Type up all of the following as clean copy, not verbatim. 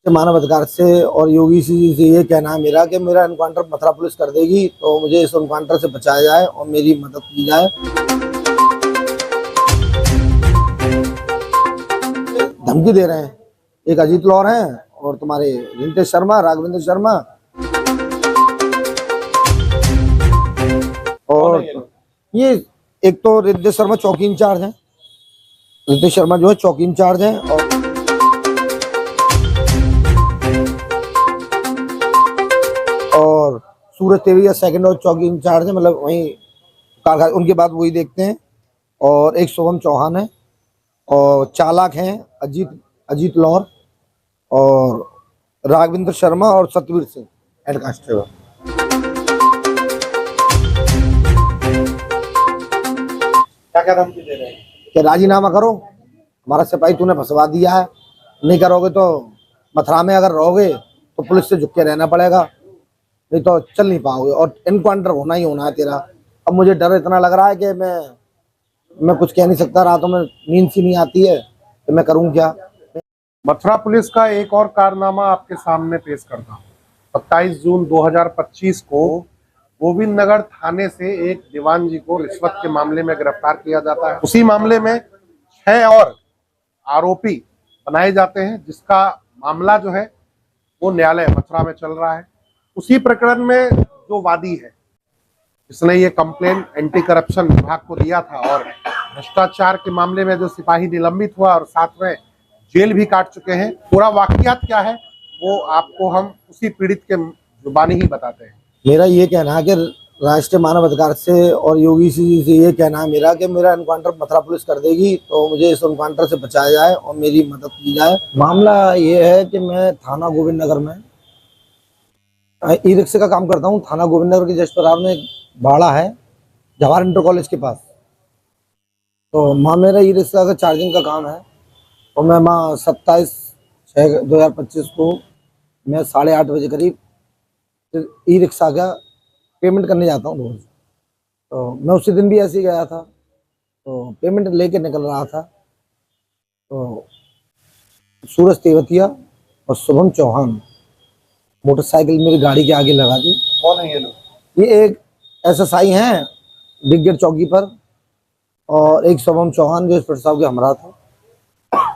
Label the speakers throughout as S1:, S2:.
S1: मानव अधिकार से और योगी जी से ये कहना है मेरा कि मेरा एनकाउंटर मथुरा पुलिस कर देगी, तो मुझे इस एनकाउंटर से बचाया जाए और मेरी मदद की जाए। धमकी दे रहे हैं, एक अजीत लौर हैं और तुम्हारे रिंकेश शर्मा, राघवेंद्र शर्मा और ये एक तो रिंकेश शर्मा चौकी इंचार्ज हैं, रिंकेश शर्मा जो है चौकी इंचार्ज हैं और सूरज तेवरिया सेकंड और चौकी इंचार्ज है, मतलब वहीं कारखाने उनके बाद वही देखते हैं। और एक शुभम चौहान है और चालक हैं अजीत लौर और राघवेंद्र शर्मा और सतवीर सिंह हेड कांस्टेबल।
S2: क्या धमकी दे रहे हैं
S1: कि राजीनामा करो, हमारा सिपाही तूने फंसवा दिया है, नहीं करोगे तो मथुरा में अगर रहोगे तो पुलिस से झुक के रहना पड़ेगा, नहीं तो चल नहीं पाओगे और एनकाउंटर होना ही होना है तेरा। अब मुझे डर इतना लग रहा है कि मैं कुछ कह नहीं सकता, रातों में नींद सी नहीं आती है तो मैं करूं क्या।
S2: मथुरा पुलिस का एक और कारनामा आपके सामने पेश करता हूँ। 27 जून 2025 को गोविंद नगर थाने से एक दीवान जी को रिश्वत के मामले में गिरफ्तार किया जाता है। उसी मामले में 6 और आरोपी बनाए जाते हैं, जिसका मामला जो है वो न्यायालय मथुरा में चल रहा है। उसी प्रकरण में जो वादी है, जिसने ये कंप्लेन एंटी करप्शन विभाग को दिया था और भ्रष्टाचार के मामले में जो सिपाही निलंबित हुआ और साथ में जेल भी काट चुके हैं, पूरा वाकयात क्या है वो आपको हम उसी पीड़ित के जुबानी ही बताते हैं।
S1: मेरा ये कहना है कि राष्ट्रीय मानव अधिकार से और योगी जी से ये कहना है मेरा कि मेरा एनकाउंटर मथुरा पुलिस कर देगी, तो मुझे इस एनकाउंटर से बचाया जाए और मेरी मदद की जाए। मामला ये है कि मैं थाना गोविंद नगर में ई रिक्शे का काम करता हूँ। थाना गोविंद नगर के जस्ट पर में एक भाड़ा है जवाहर इंटर कॉलेज के पास, तो माँ मेरा ई रिक्शा का चार्जिंग का काम है और मैं माँ 27/6/2025 को मैं 8:30 बजे करीब ई रिक्शा का पेमेंट करने जाता हूँ रोज। तो मैं उसी दिन भी ऐसे ही गया था, तो पेमेंट लेके निकल रहा था, तो सूरज तेवतिया और शुभम चौहान मोटरसाइकिल मेरी गाड़ी के आगे लगा दी।
S2: कौन है ये लोग?
S1: ये एक SSI हैं डिग्गेट चौकी पर और एक शुभम चौहान जो इंस्पेक्टर साहब के हमरा था।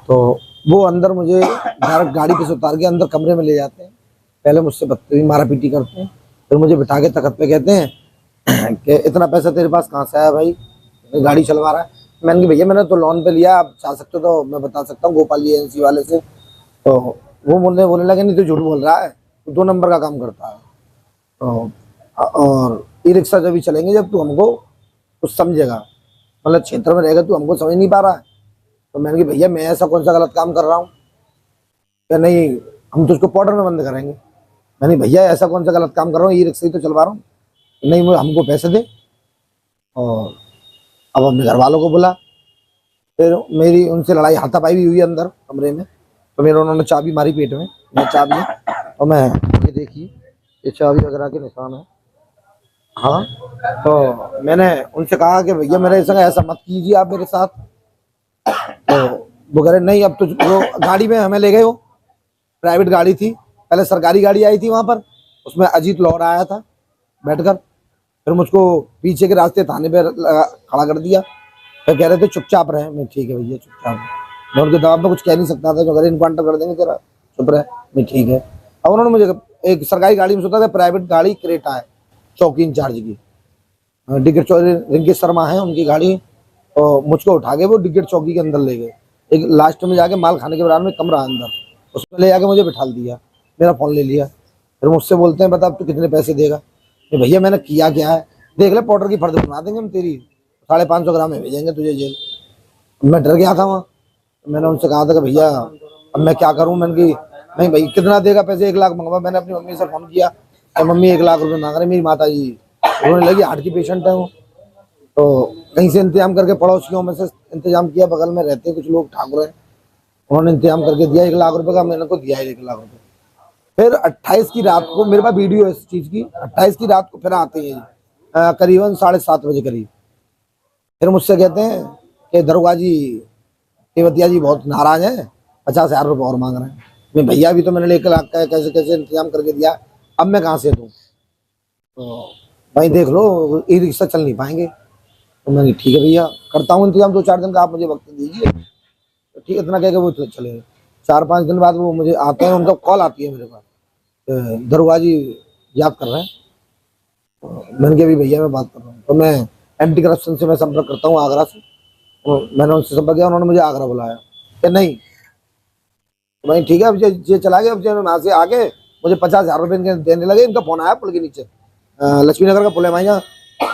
S1: तो वो अंदर मुझे डायरेक्ट गाड़ी पे से उतार के अंदर कमरे में ले जाते हैं, पहले मुझसे बदतमीजी मारा पीटी करते हैं, फिर मुझे बिठा के तख्त पे कहते हैं कि इतना पैसा तेरे पास कहाँ से आया भाई, गाड़ी चलवा रहा है। मैंने कहा भैया मैंने तो लोन पे लिया, आप चाह सकते हो तो मैं बता सकता हूँ गोपाल जी एजेंसी वाले से। तो वो बोलने लगे नहीं तो झूठ बोल रहा है, तो 2 नंबर का काम करता है। तो और ई रिक्शा जब भी चलेंगे जब तू हमको कुछ समझेगा, मतलब क्षेत्र में रहेगा तू हमको समझ नहीं पा रहा है। तो मैंने कहा भैया मैं ऐसा कौन सा गलत काम कर रहा हूँ, क्या नहीं हम तो उसको पाउडर में बंद करेंगे। मैंने भैया ऐसा कौन सा गलत काम कर रहा हूँ, ई रिक्शा ही तो चलवा रहा हूँ, नहीं वो हमको पैसे दे। और अब अपने घर वालों को बुला, फिर मेरी उनसे लड़ाई हाथापाई भी हुई अंदर कमरे में। तो मेरे उन्होंने चाबी मारी पेट में, मैं चाबी और मैं ये देखिए ये चाबी वगैरह के निशान है। हाँ, तो मैंने उनसे कहा कि भैया मेरे संग ऐसा मत कीजिए आप मेरे साथ। तो वो कह रहे नहीं, अब तो वो गाड़ी में हमें ले गए, वो प्राइवेट गाड़ी थी, पहले सरकारी गाड़ी आई थी वहाँ पर, उसमें अजीत लौर आया था बैठकर, फिर मुझको पीछे के रास्ते थाने पे खड़ा कर दिया। फिर कह रहे थे चुपचाप रहे। मैं ठीक है भैया चुपचाप, मैं उनके दबाव में कुछ कह नहीं सकता था, जो अगर इनकाउंटर कर देंगे तेरा चुप रहे। मैं ठीक है। अब उन्होंने मुझे एक सरकारी गाड़ी में सोचा था, प्राइवेट गाड़ी क्रेटा है चौकी इंचार्ज की, डिग्गेट रिंकेश शर्मा है उनकी गाड़ी, और मुझको उठा के वो डिग्गेट चौकी के अंदर ले गए। एक लास्ट में जाके माल खाने के बराबर में कमरा अंदर, उसमें ले जाके मुझे बिठा दिया, मेरा फ़ोन ले लिया। फिर मुझसे बोलते हैं बता अब तू कितने पैसे देगा। भैया मैंने किया क्या है, देख ले पाउडर की फर्द बना देंगे हम तेरी, 550 ग्राम में भेजेंगे तुझे जेल। मैं डर गया था वहाँ। मैंने उनसे कहा था कि भैया अब मैं क्या करूँ। मैंने की नहीं भाई कितना देगा पैसे, 1 लाख मंगवा। मैंने अपनी मम्मी से फ़ोन किया तो मम्मी 1 लाख रुपये मांग रहे। मेरी माता जी रोने लगी, हार्ट की पेशेंट है वो। तो कहीं से इंतजाम करके पड़ोसियों में से इंतजाम किया, बगल में रहते कुछ लोग ठाकुर हैं, उन्होंने इंतजाम करके दिया 1 लाख रुपये का। मैंने को दिया 1 लाख रुपये। फिर 28 की रात को मेरे पास वीडियो है इस चीज़ की, 28 की रात को फिर आते हैं करीबन 7:30 बजे करीब। फिर मुझसे कहते हैं कि दरोगा जी तेवतिया जी बहुत नाराज हैं, 50,000 रुपये और मांग रहे हैं। मैं भैया भी तो मैंने 1 लाख का कैसे कैसे इंतजाम करके दिया, अब मैं कहाँ से दूं? तो भाई देख लो, ई रिक्शा चल नहीं पाएंगे। तो मैंने ठीक है भैया, करता हूँ इंतजाम 2-4 दिन का, आप मुझे वक्त दीजिए। तो ठीक है, इतना कह के वो चले गए। 4-5 दिन बाद वो मुझे आते हैं, उनका कॉल आती है मेरे पास, दरोगा जी याद कर रहे हैं। तो मैंने कहा भी भैया मैं बात कर रहा हूँ, तो मैं एंटी करप्शन से मैं संपर्क करता हूँ आगरा से। तो मैंने उनसे संपर्क किया, उन्होंने मुझे आगरा बुलाया कि नहीं। तो भाई ठीक है, अब ये चला गया। अब वहां से आके मुझे 50,000 रुपये इनके देने लगे। इनका फोन आया पुल के नीचे, लक्ष्मी नगर का पुल है, वहाँ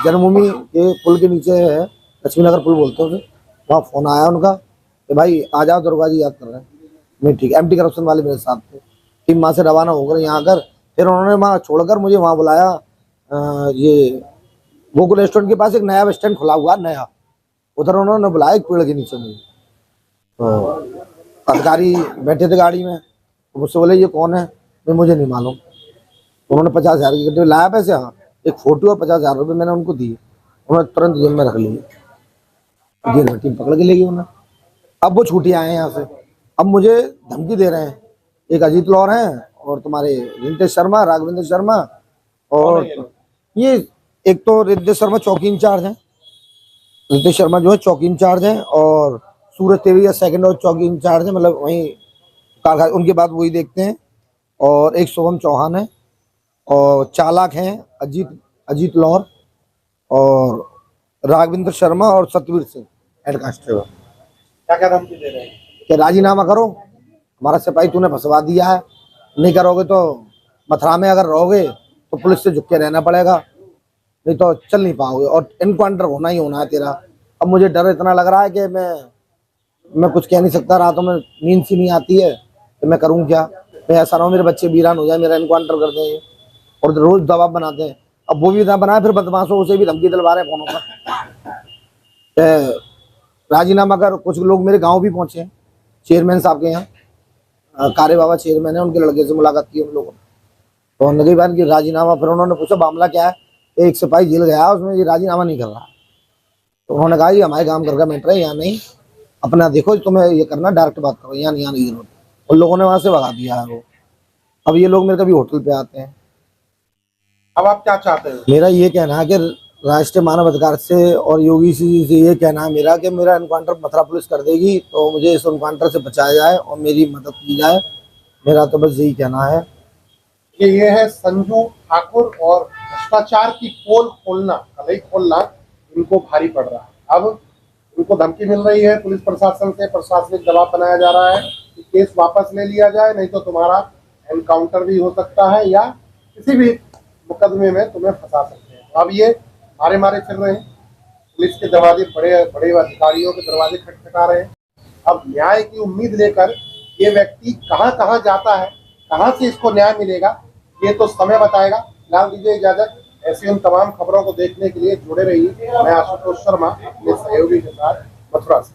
S1: जन्मभूमि के पुल के नीचे है, लक्ष्मी नगर पुल बोलते हैं उसे। वहाँ फोन आया उनका कि भाई आ जाओ, दरोगा जी याद कर रहे हैं। मैं ठीक, एंटी करप्शन वाले मेरे साथ थे। टीम वहाँ से रवाना होकर यहाँ आकर फिर उन्होंने वहाँ छोड़कर मुझे वहाँ बुलाया। ये गोकुल रेस्टोरेंट के पास एक नया बस स्टैंड खुला हुआ नया, उधर उन्होंने बुलाया एक पेड़ के नीचे मुझे। तो अधिकारी बैठे थे गाड़ी में, तो मुझसे बोले ये कौन है? मैं मुझे नहीं मालूम। तो उन्होंने 50,000 की गड्ढे लाया पैसे, हाँ एक फोटो और 50,000 रुपये मैंने उनको दिए। उन्होंने तुरंत जेल में रख लिए, जेल में टीम पकड़ के ले गई उन्हें। अब वो छूटे आए हैं यहाँ से, अब मुझे धमकी दे रहे हैं। एक अजीत लौर हैं और तुम्हारे रितेश शर्मा, राघवेंद्र शर्मा, और ये एक तो रितेश शर्मा चौकी इंचार्ज हैं, रितेश शर्मा जो है चौकी इंचार्ज हैं, और सूरज तेवरिया सेकंड और चौकी इंचार्ज है, मतलब वहीं कारखाने, उनके बाद वही देखते हैं। और एक शुभम चौहान है, और चालक हैं अजीत अजीत लौर, और राघवेंद्र शर्मा, और सतवीर सिंह हेड कांस्टेबल।
S2: क्या क्या धमकी दे रहे हैं?
S1: कि राजीनामा करो, हमारा सिपाही तूने फंसवा दिया है, नहीं करोगे तो मथुरा में अगर रहोगे तो पुलिस से झुक के रहना पड़ेगा, नहीं तो चल नहीं पाओगे, और इनकाउंटर होना ही होना है तेरा। अब मुझे डर इतना लग रहा है कि मैं कुछ कह नहीं सकता, रातों में नींद सी नहीं आती है कि मैं करूं क्या। मैं ऐसा ना हो मेरे बच्चे वीरान हो जाए, मेरा इनकाउंटर कर दें, और रोज दबाव बनाते हैं। अब वो भी ना बनाए, फिर बदमाशों से भी धमकी दिलवा रहे हैं फोनों पर, राजीनामा कर। कुछ लोग मेरे गाँव भी पहुंचे हैं, चेयरमैन साहब के यहाँ, कारे बाबा चेयरमैन है, उनके लड़के से मुलाकात की उन लोगों ने। तो उन्होंने कहा कि राजीनामा, फिर उन्होंने पूछा मामला क्या है? एक सिपाही जेल गया, उसमें ये राजीनामा नहीं कर रहा। तो उन्होंने कहा ये हमारे काम कर का मैटर है, यहाँ नहीं, अपना देखो, तुम्हें ये करना डायरेक्ट बात करो, यहाँ नहीं जरूरत। उन लोगों ने वहां से भगा दिया है वो। अब ये लोग मेरे कभी होटल पे आते हैं।
S2: अब आप क्या चाहते हैं?
S1: मेरा ये कहना है कि राष्ट्रीय मानव अधिकार से और योगी जी से ये कहना है मेरा कि मेरा एनकाउंटर मथुरा पुलिस कर देगी, तो मुझे इस एनकाउंटर से बचाया जाए और मेरी मदद की जाए। मेरा तो बस यही कहना है
S2: कि ये है संजू ठाकुर, और भ्रष्टाचार की पोल खोलना, कलई खोलना इनको भारी पड़ रहा है। अब इनको धमकी मिल रही है पुलिस प्रशासन से, प्रशासनिक दबाव बनाया जा रहा है कि केस वापस ले लिया जाए, नहीं तो तुम्हारा एनकाउंटर भी हो सकता है, या किसी भी मुकदमे में तुम्हें फंसा सकते हैं। तो अब ये मारे मारे फिर रहे हैं, पुलिस के दरवाजे, बड़े बड़े अधिकारियों के दरवाजे खटखटा रहे हैं। अब न्याय की उम्मीद लेकर ये व्यक्ति कहाँ कहाँ जाता है, कहाँ से इसको न्याय मिलेगा, ये तो समय बताएगा। फिलहाल दीजिए इजाजत, ऐसी उन तमाम खबरों को देखने के लिए जुड़े रहिए। मैं आशुतोष शर्मा अपने सहयोगी के साथ मथुरा से।